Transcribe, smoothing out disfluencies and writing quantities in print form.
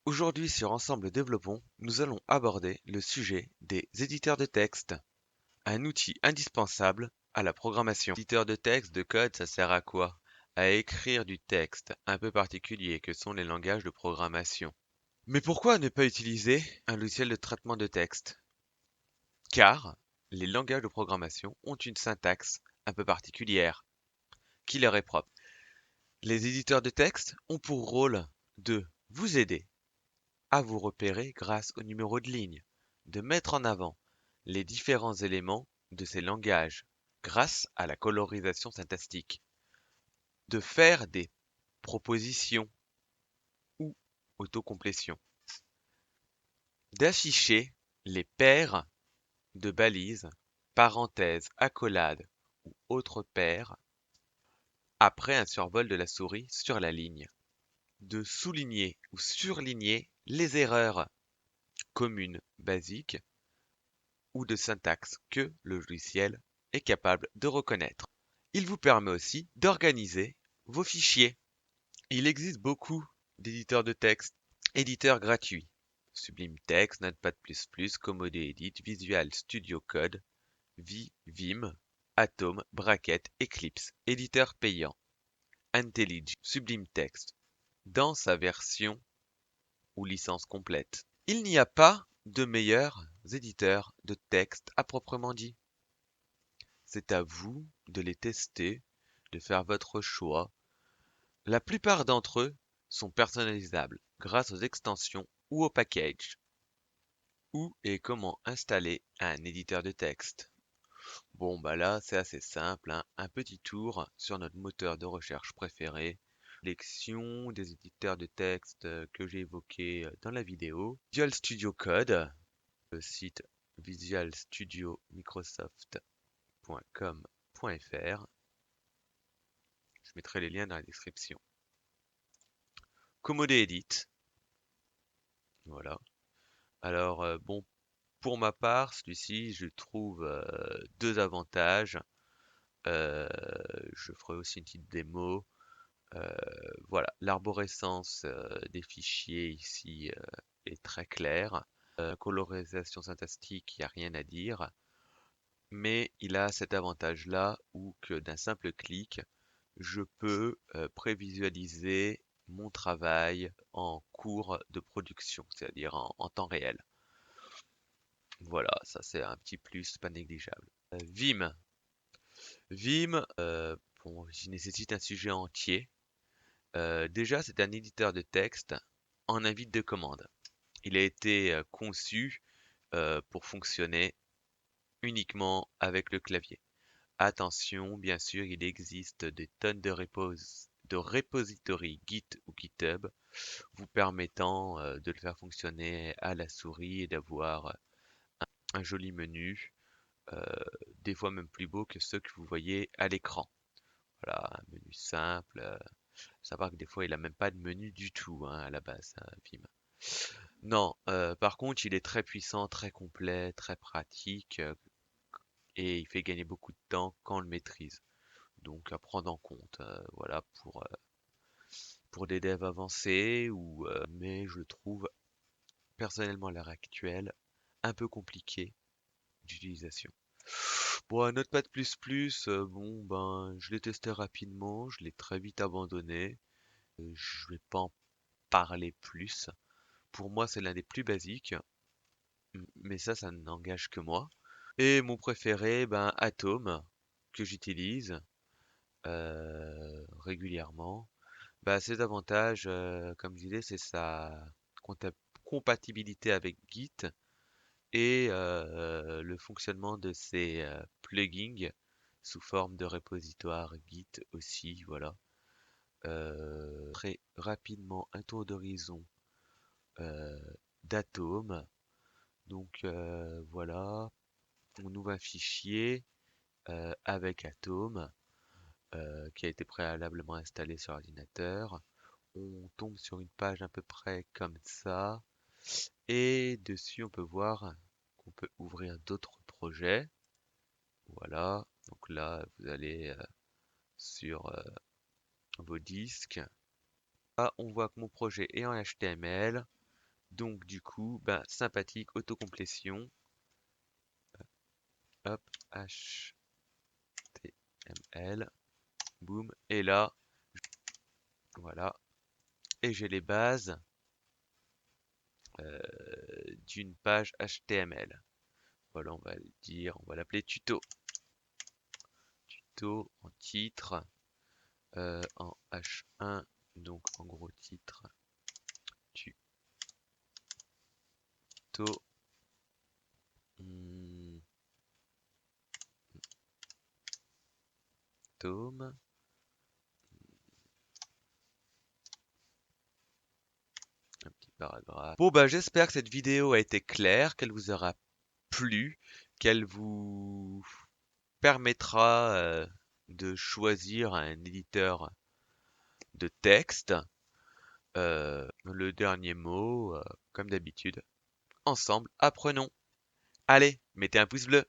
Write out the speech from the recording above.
Aujourd'hui sur Ensemble Développons, nous allons aborder le sujet des éditeurs de texte, un outil indispensable à la programmation. Éditeur de texte, de code, ça sert à quoi? À écrire du texte un peu particulier que sont les langages de programmation. Mais pourquoi ne pas utiliser un logiciel de traitement de texte? Car les langages de programmation ont une syntaxe un peu particulière qui leur est propre. Les éditeurs de texte ont pour rôle de vous aider à vous repérer grâce au numéro de ligne, de mettre en avant les différents éléments de ces langages grâce à la colorisation syntaxique, de faire des propositions ou autocomplétion, d'afficher les paires de balises, parenthèses, accolades ou autres paires après un survol de la souris sur la ligne, de souligner ou surligner les erreurs communes basiques ou de syntaxe que le logiciel est capable de reconnaître. Il vous permet aussi d'organiser vos fichiers. Il existe beaucoup d'éditeurs de texte, éditeurs gratuits. Sublime Text, Notepad++, Commode Edit, Visual Studio Code, Vim, Atom, Bracket, Eclipse. Éditeur payant, IntelliJ, Sublime Text, dans sa version ou licence complète. Il n'y a pas de meilleurs éditeurs de texte à proprement dit. C'est à vous de les tester, de faire votre choix. La plupart d'entre eux sont personnalisables grâce aux extensions ou aux packages. Où et comment installer un éditeur de texte? Bon bah là c'est assez simple, hein. Un petit tour sur notre moteur de recherche préféré, sélection des éditeurs de texte que j'ai évoqués dans la vidéo, Visual Studio Code, le site visualstudiomicrosoft.com.fr. Je mettrai les liens dans la description. Commode Edit, voilà. Alors bon, pour ma part, celui-ci, je trouve deux avantages. Euh, je ferai aussi une petite démo. Euh, voilà, l'arborescence des fichiers ici est très claire. Colorisation syntaxique, il n'y a rien à dire. Mais il a cet avantage-là où que d'un simple clic, je peux prévisualiser mon travail en cours de production, c'est-à-dire en temps réel. Voilà, ça c'est un petit plus pas négligeable. Vim. Vim, bon, il nécessite un sujet entier. Déjà, c'est un éditeur de texte en invite de commande. Il a été conçu pour fonctionner uniquement avec le clavier. Attention, bien sûr, il existe des tonnes de repositories Git ou GitHub vous permettant de le faire fonctionner à la souris et d'avoir un joli menu, euh, des fois même plus beau que ceux que vous voyez à l'écran. Voilà, un menu simple. Savoir que des fois, il a même pas de menu du tout hein, à la base, Vim. Non, par contre, il est très puissant, très complet, très pratique et il fait gagner beaucoup de temps quand on le maîtrise. Donc à prendre en compte, voilà, pour des devs avancés ou mais je trouve personnellement à l'heure actuelle un peu compliqué d'utilisation. Bon, un Notepad++, bon ben je l'ai testé rapidement, je l'ai très vite abandonné. Je vais pas en parler plus. Pour moi, c'est l'un des plus basiques, mais ça n'engage que moi. Et mon préféré, ben Atom, que j'utilise régulièrement. Bah, ses avantages, comme je disais, c'est sa compatibilité avec Git et le fonctionnement de ses plugins sous forme de repositoire Git aussi, voilà. Très rapidement un tour d'horizon euh, d'Atom. Donc voilà, on ouvre un fichier avec Atom qui a été préalablement installé sur l'ordinateur. On tombe sur une page à peu près comme ça. Et dessus, on peut voir qu'on peut ouvrir d'autres projets. Voilà. Donc là, vous allez sur vos disques. Là, on voit que mon projet est en HTML. Donc du coup, ben, sympathique, autocomplétion. Hop, HTML, boum. Et là, voilà. Et j'ai les bases d'une page HTML. Voilà, on va le dire, on va l'appeler tuto. Tuto en titre, en H1, donc en gros titre, tuto. hmm, Tome. Un petit paragraphe. Bon bah j'espère que cette vidéo a été claire, qu'elle vous aura plu, qu'elle vous permettra de choisir un éditeur de texte. Le dernier mot, comme d'habitude. Ensemble, apprenons. Allez, mettez un pouce bleu.